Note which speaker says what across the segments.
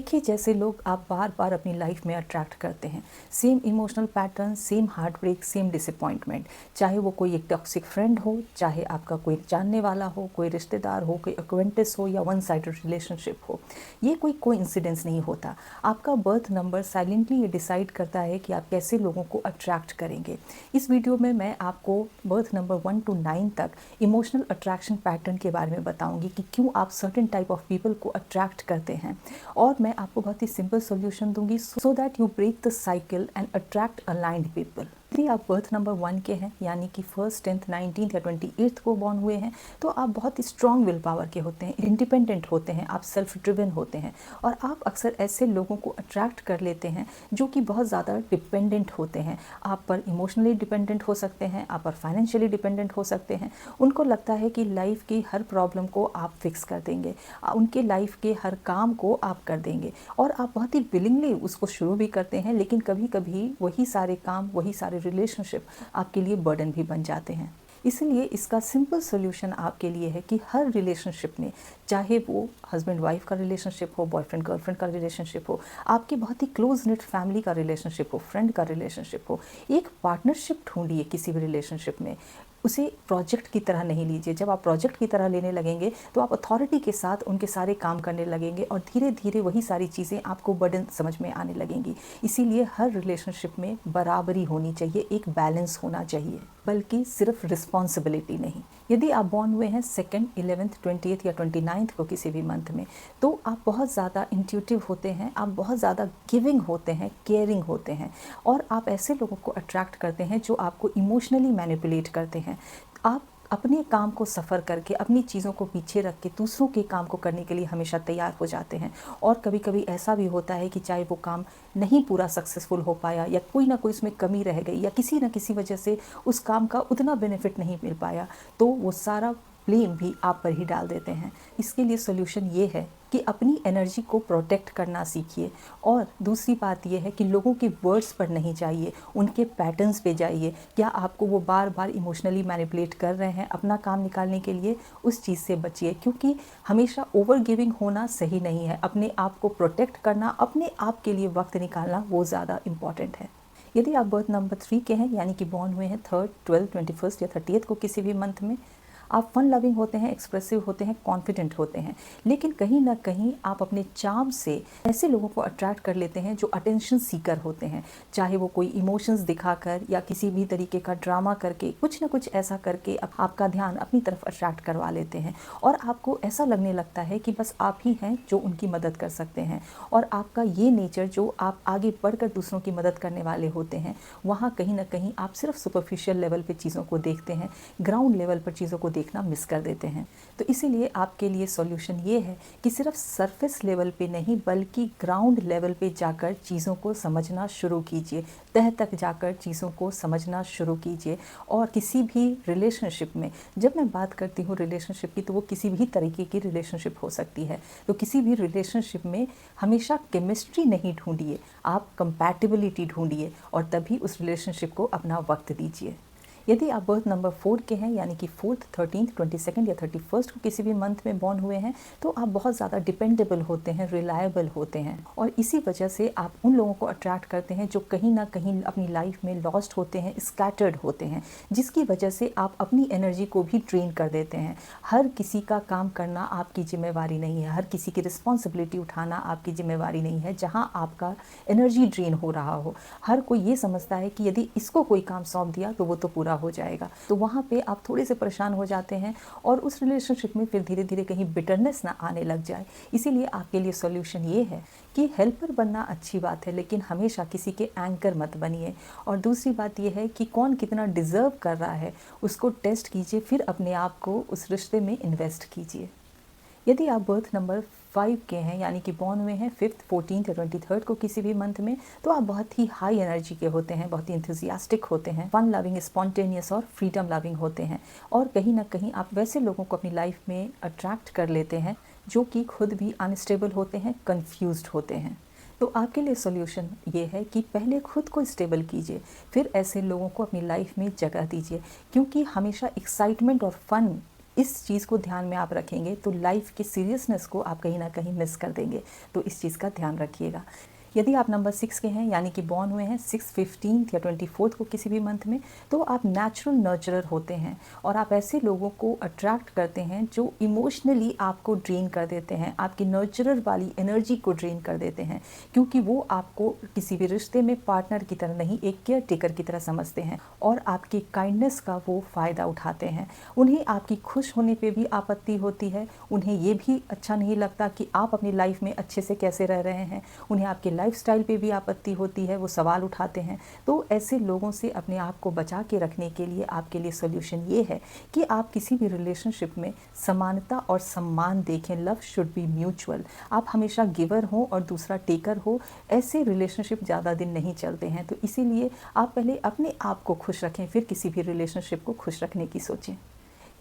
Speaker 1: एक ही जैसे लोग आप बार बार अपनी लाइफ में अट्रैक्ट करते हैं। Same emotional pattern, same heart break, same disappointment. चाहे वो कोई एक टॉक्सिक फ्रेंड हो, चाहे आपका कोई जानने वाला हो, कोई रिश्तेदार हो, कोई एक्वेंटेंस हो या वन साइडेड रिलेशनशिप हो, ये कोई कोइंसिडेंस नहीं होता। आपका बर्थ नंबर साइलेंटली ये डिसाइड करता है कि आप कैसे लोगों को अट्रैक्ट करेंगे। इस वीडियो में मैं आपको बर्थ नंबर 1 to 9 तक इमोशनल अट्रैक्शन पैटर्न के बारे में बताऊंगी कि क्यों आप सर्टेन टाइप ऑफ पीपल को अट्रैक्ट करते हैं, और मैं आपको बहुत ही सिंपल सॉल्यूशन दूंगी so that you break the cycle and attract aligned people. यदि आप बर्थ नंबर 1 के हैं, यानी कि 1st, 10th, 19th या 28th को बॉर्न हुए हैं, तो आप बहुत ही स्ट्रॉन्ग विल पावर के होते हैं, इंडिपेंडेंट होते हैं, आप सेल्फ ड्रिवन होते हैं, और आप अक्सर ऐसे लोगों को अट्रैक्ट कर लेते हैं जो कि बहुत ज़्यादा डिपेंडेंट होते हैं। आप पर इमोशनली डिपेंडेंट हो सकते हैं, आप पर फाइनेंशियली डिपेंडेंट हो सकते हैं। उनको लगता है कि लाइफ की हर प्रॉब्लम को आप फिक्स कर देंगे, उनके लाइफ के हर काम को आप कर देंगे, और आप बहुत ही विलिंगली उसको शुरू भी करते हैं, लेकिन कभी कभी वही सारे काम, वही सारे रिलेशनशिप आपके लिए बर्डन भी बन जाते हैं। इसलिए इसका सिंपल सोल्यूशन आपके लिए है कि हर रिलेशनशिप में, चाहे वो हस्बैंड वाइफ का रिलेशनशिप हो, बॉयफ्रेंड गर्लफ्रेंड का रिलेशनशिप हो, आपके बहुत ही क्लोज निट फैमिली का रिलेशनशिप हो, फ्रेंड का रिलेशनशिप हो, एक पार्टनरशिप ढूंढिए किसी भी रिलेशनशिप में। उसे प्रोजेक्ट की तरह नहीं लीजिए। जब आप प्रोजेक्ट की तरह लेने लगेंगे तो आप अथॉरिटी के साथ उनके सारे काम करने लगेंगे, और धीरे धीरे वही सारी चीज़ें आपको बर्डन समझ में आने लगेंगी। इसीलिए हर रिलेशनशिप में बराबरी होनी चाहिए, एक बैलेंस होना चाहिए, बल्कि सिर्फ रिस्पॉन्सिबिलिटी नहीं। यदि आप बॉर्न हुए हैं 2nd, 11th, 20th या 29th को किसी भी मंथ में, तो आप बहुत ज़्यादा इंट्यूटिव होते हैं, आप बहुत ज़्यादा गिविंग होते हैं, केयरिंग होते हैं, और आप ऐसे लोगों को अट्रैक्ट करते हैं जो आपको इमोशनली मैनिपुलेट करते हैं। आप अपने काम को सफ़र करके, अपनी चीज़ों को पीछे रख के दूसरों के काम को करने के लिए हमेशा तैयार हो जाते हैं। और कभी कभी ऐसा भी होता है कि चाहे वो काम नहीं पूरा सक्सेसफुल हो पाया, या कोई ना कोई उसमें कमी रह गई, या किसी न किसी वजह से उस काम का उतना बेनिफिट नहीं मिल पाया, तो वो सारा ब्लेम भी आप पर ही डाल देते हैं। इसके लिए सोल्यूशन ये है कि अपनी एनर्जी को प्रोटेक्ट करना सीखिए, और दूसरी बात यह है कि लोगों के वर्ड्स पर नहीं जाइए, उनके पैटर्न्स पे जाइए। क्या आपको वो बार बार इमोशनली मैनिपुलेट कर रहे हैं अपना काम निकालने के लिए, उस चीज़ से बचिए, क्योंकि हमेशा ओवर गिविंग होना सही नहीं है। अपने आप को प्रोटेक्ट करना, अपने आप के लिए वक्त निकालना, वो ज़्यादा इम्पॉर्टेंट है। यदि आप बर्थ नंबर 3 के हैं, यानी कि बॉर्न हुए हैं 3rd, 12th, 21st या 30th को किसी भी मंथ में, आप फन लविंग होते हैं, एक्सप्रेसिव होते हैं, कॉन्फिडेंट होते हैं, लेकिन कहीं ना कहीं आप अपने चार्म से ऐसे लोगों को अट्रैक्ट कर लेते हैं जो अटेंशन सीकर होते हैं। चाहे वो कोई इमोशंस दिखाकर या किसी भी तरीके का ड्रामा करके, कुछ ना कुछ ऐसा करके आपका ध्यान अपनी तरफ अट्रैक्ट करवा लेते हैं, और आपको ऐसा लगने लगता है कि बस आप ही हैं जो उनकी मदद कर सकते हैं। और आपका ये नेचर, जो आप आगे बढ़कर दूसरों की मदद करने वाले होते हैं, वहाँ कहीं ना कहीं आप सिर्फ सुपरफिशियल लेवल पे चीज़ों को देखते हैं, ग्राउंड लेवल पर चीज़ों को देखना मिस कर देते हैं। तो इसीलिए आपके लिए सॉल्यूशन ये है कि सिर्फ सरफेस लेवल पे नहीं, बल्कि ग्राउंड लेवल पे जाकर चीज़ों को समझना शुरू कीजिए, तह तक जाकर चीज़ों को समझना शुरू कीजिए। और किसी भी रिलेशनशिप में, जब मैं बात करती हूँ रिलेशनशिप की, तो वो किसी भी तरीके की रिलेशनशिप हो सकती है। तो किसी भी रिलेशनशिप में हमेशा केमिस्ट्री नहीं ढूंढिए, आप कंपैटिबिलिटी ढूंढिए, और तभी उस रिलेशनशिप को अपना वक्त दीजिए। यदि आप बर्थ नंबर 4 के हैं, यानी कि 4th, 13th, 22nd या 31st को किसी भी मंथ में बॉर्न हुए हैं, तो आप बहुत ज़्यादा डिपेंडेबल होते हैं, रिलायबल होते हैं, और इसी वजह से आप उन लोगों को अट्रैक्ट करते हैं जो कहीं ना कहीं अपनी लाइफ में लॉस्ट होते हैं, स्कैटर्ड होते हैं, जिसकी वजह से आप अपनी एनर्जी को भी ड्रेन कर देते हैं। हर किसी का काम करना आपकी जिम्मेवारी नहीं है, हर किसी की रिस्पॉन्सिबिलिटी उठाना आपकी जिम्मेवारी नहीं है। जहाँ आपका एनर्जी ड्रेन हो रहा हो, हर कोई ये समझता है कि यदि इसको कोई काम सौंप दिया तो वो तो पूरा हो जाएगा, तो वहाँ पे आप थोड़े से परेशान हो जाते हैं, और उस रिलेशनशिप में फिर धीरे धीरे कहीं बिटरनेस ना आने लग जाए। इसीलिए आपके लिए सॉल्यूशन ये है कि हेल्पर बनना अच्छी बात है, लेकिन हमेशा किसी के एंकर मत बनिए। और दूसरी बात ये है कि कौन कितना डिज़र्व कर रहा है उसको टेस्ट कीजिए, फिर अपने आप को उस रिश्ते में इन्वेस्ट कीजिए। यदि आप बर्थ नंबर 5 के हैं, यानी कि बॉर्न हुए हैं 5th, 14th या 23rd को किसी भी मंथ में, तो आप बहुत ही हाई एनर्जी के होते हैं, बहुत ही इंथुजियास्टिक होते हैं, फन लविंग, स्पॉन्टेनियस और फ्रीडम लविंग होते हैं। और कहीं ना कहीं आप वैसे लोगों को अपनी लाइफ में अट्रैक्ट कर लेते हैं जो कि खुद भी अनस्टेबल होते हैं, कन्फ्यूज्ड होते हैं। तो आपके लिए सॉल्यूशन ये है कि पहले खुद को स्टेबल कीजिए, फिर ऐसे लोगों को अपनी लाइफ में जगह दीजिए, क्योंकि हमेशा एक्साइटमेंट और फन इस चीज़ को ध्यान में आप रखेंगे तो लाइफ के सीरियसनेस को आप कहीं ना कहीं मिस कर देंगे। तो इस चीज़ का ध्यान रखिएगा। यदि आप नंबर 6 के हैं, यानी कि बॉर्न हुए हैं 6, 15 या 24 को किसी भी मंथ में, तो आप नेचुरल नर्चरर होते हैं और आप ऐसे लोगों को अट्रैक्ट करते हैं जो इमोशनली आपको ड्रेन कर देते हैं, आपकी नर्चरर वाली एनर्जी को ड्रेन कर देते हैं, क्योंकि वो आपको किसी भी रिश्ते में पार्टनर की तरह नहीं, एक केयर टेकर की तरह समझते हैं और आपकी काइंडनेस का वो फ़ायदा उठाते हैं। उन्हें आपकी खुश होने पे भी आपत्ति होती है, उन्हें ये भी अच्छा नहीं लगता कि आप अपनी लाइफ में अच्छे से कैसे रह रहे हैं, उन्हें आपके लाइफस्टाइल पे भी आपत्ति होती है, वो सवाल उठाते हैं। तो ऐसे लोगों से अपने आप को बचा के रखने के लिए आपके लिए सोल्यूशन ये है कि आप किसी भी रिलेशनशिप में समानता और सम्मान देखें। Love should be mutual. आप हमेशा गिवर हो और दूसरा टेकर हो, ऐसे रिलेशनशिप ज़्यादा दिन नहीं चलते हैं। तो इसीलिए आप पहले अपने आप को खुश रखें, फिर किसी भी रिलेशनशिप को खुश रखने की सोचें।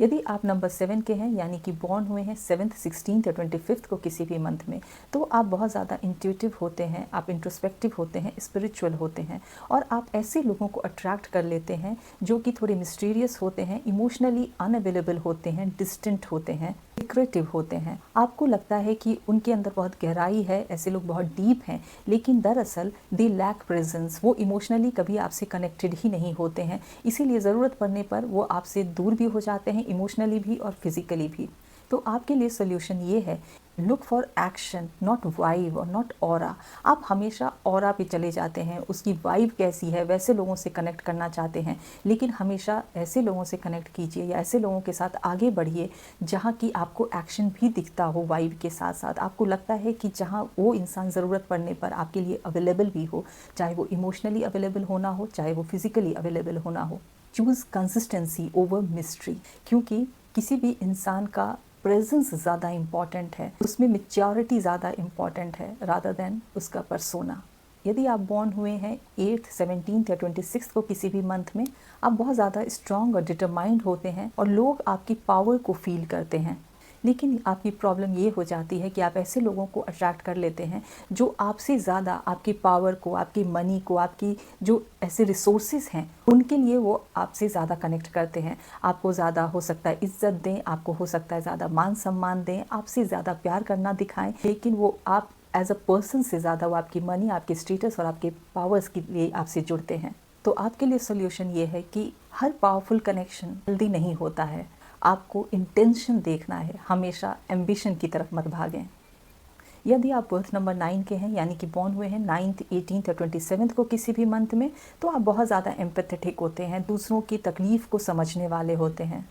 Speaker 1: यदि आप नंबर 7 के हैं, यानी कि बॉर्न हुए हैं 7th, 16th या 25th को किसी भी मंथ में, तो आप बहुत ज़्यादा इंट्यूटिव होते हैं, आप इंट्रोस्पेक्टिव होते हैं, स्पिरिचुअल होते हैं और आप ऐसे लोगों को अट्रैक्ट कर लेते हैं जो कि थोड़े मिस्टीरियस होते हैं, इमोशनली अनअवेलेबल होते हैं, डिस्टेंट होते हैं, सीक्रेटिव होते हैं। आपको लगता है कि उनके अंदर बहुत गहराई है, ऐसे लोग बहुत डीप हैं, लेकिन दरअसल दे लैक प्रेजेंस। वो इमोशनली कभी आपसे कनेक्टेड ही नहीं होते हैं, इसीलिए ज़रूरत पड़ने पर वो आपसे दूर भी हो जाते हैं, इमोशनली भी और फिजिकली भी। तो आपके लिए सोल्यूशन ये है, look for action, not vibe और नॉट ऑरा। आप हमेशा ऑरा पे चले जाते हैं, उसकी वाइब कैसी है, वैसे लोगों से कनेक्ट करना चाहते हैं, लेकिन हमेशा ऐसे लोगों से कनेक्ट कीजिए या ऐसे लोगों के साथ आगे बढ़िए जहाँ की आपको एक्शन भी दिखता हो वाइब के साथ साथ। आपको लगता है कि जहाँ वो इंसान ज़रूरत पड़ने पर आपके लिए अवेलेबल भी हो, चाहे वो इमोशनली अवेलेबल होना हो, चाहे वो फिजिकली अवेलेबल होना हो। चूज़ कंसिस्टेंसी ओवर मिस्ट्री, क्योंकि किसी भी इंसान का प्रेजेंस ज़्यादा इम्पॉर्टेंट है, उसमें मैच्योरिटी ज़्यादा इम्पॉर्टेंट है रादर देन उसका पर्सोना। यदि आप बॉर्न हुए हैं 8th, 17th या 26th को किसी भी मंथ में, आप बहुत ज़्यादा स्ट्रॉन्ग और डिटरमाइंड होते हैं और लोग आपकी पावर को फील करते हैं। लेकिन आपकी प्रॉब्लम ये हो जाती है कि आप ऐसे लोगों को अट्रैक्ट कर लेते हैं जो आपसे ज़्यादा आपकी पावर को, आपकी मनी को, आपकी जो ऐसे रिसोर्सेज हैं उनके लिए वो आपसे ज़्यादा कनेक्ट करते हैं। आपको ज़्यादा हो सकता है इज्जत दें, आपको हो सकता है ज़्यादा मान सम्मान दें, आपसे ज़्यादा प्यार करना दिखाएं, लेकिन वो आप एज अ पर्सन से ज़्यादा वो आपकी मनी, आपके स्टेटस और आपके पावर्स के लिए आपसे जुड़ते हैं। तो आपके लिए सोल्यूशन ये है कि हर पावरफुल कनेक्शन जल्दी नहीं होता है, आपको इंटेंशन देखना है, हमेशा एम्बिशन की तरफ मत भागें। यदि आप बर्थ नंबर 9 के हैं, यानी कि बॉर्न हुए हैं 9th, 18th या 27th को किसी भी मंथ में, तो आप बहुत ज़्यादा एम्पैथेटिक होते हैं, दूसरों की तकलीफ़ को समझने वाले होते हैं,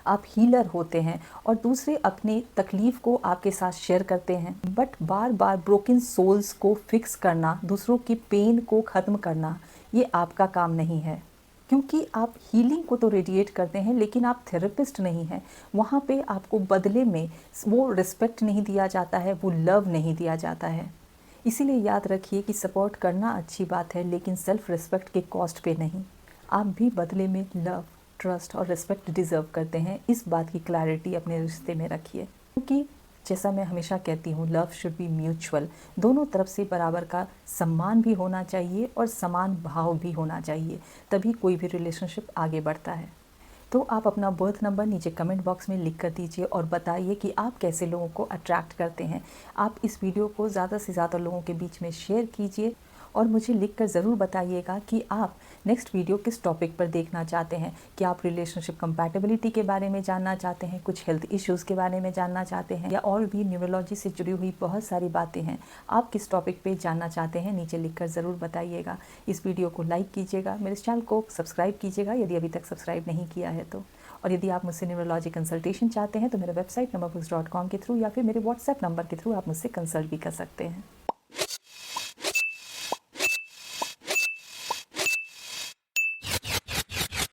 Speaker 1: आप हीलर होते हैं और दूसरे अपनी तकलीफ़ को आपके साथ शेयर करते हैं। बट बार बार ब्रोकन सोल्स को फिक्स करना, दूसरों की पेन को ख़त्म करना, ये आपका काम नहीं है, क्योंकि आप हीलिंग को तो रेडिएट करते हैं लेकिन आप थेरेपिस्ट नहीं हैं। वहाँ पे आपको बदले में वो रिस्पेक्ट नहीं दिया जाता है, वो लव नहीं दिया जाता है। इसीलिए याद रखिए कि सपोर्ट करना अच्छी बात है, लेकिन सेल्फ रिस्पेक्ट के कॉस्ट पे नहीं। आप भी बदले में लव, ट्रस्ट और रिस्पेक्ट डिज़र्व करते हैं। इस बात की क्लैरिटी अपने रिश्ते में रखिए, क्योंकि जैसा मैं हमेशा कहती हूँ, लव शुड बी म्यूचुअल। दोनों तरफ से बराबर का सम्मान भी होना चाहिए और समान भाव भी होना चाहिए, तभी कोई भी रिलेशनशिप आगे बढ़ता है। तो आप अपना बर्थ नंबर नीचे कमेंट बॉक्स में लिख कर दीजिए और बताइए कि आप कैसे लोगों को अट्रैक्ट करते हैं। आप इस वीडियो को ज़्यादा से ज़्यादा लोगों के बीच में शेयर कीजिए और मुझे लिखकर ज़रूर बताइएगा कि आप नेक्स्ट वीडियो किस टॉपिक पर देखना चाहते हैं। कि आप रिलेशनशिप कंपैटिबिलिटी के बारे में जानना चाहते हैं, कुछ हेल्थ इश्यूज़ के बारे में जानना चाहते हैं, या और भी न्यूरोलॉजी से जुड़ी हुई बहुत सारी बातें हैं। आप किस टॉपिक पे जानना चाहते हैं, नीचे लिखकर ज़रूर बताइएगा। इस वीडियो को लाइक कीजिएगा, मेरे चैनल को सब्सक्राइब कीजिएगा यदि अभी तक सब्सक्राइब नहीं किया है तो। और यदि आप मुझसे न्यूरोलॉजी कंसल्टेशन चाहते हैं तो मेरा वेबसाइट numberbooks.com के थ्रू या फिर मेरे व्हाट्सएप नंबर के थ्रू आप मुझसे कंसल्ट भी कर सकते हैं।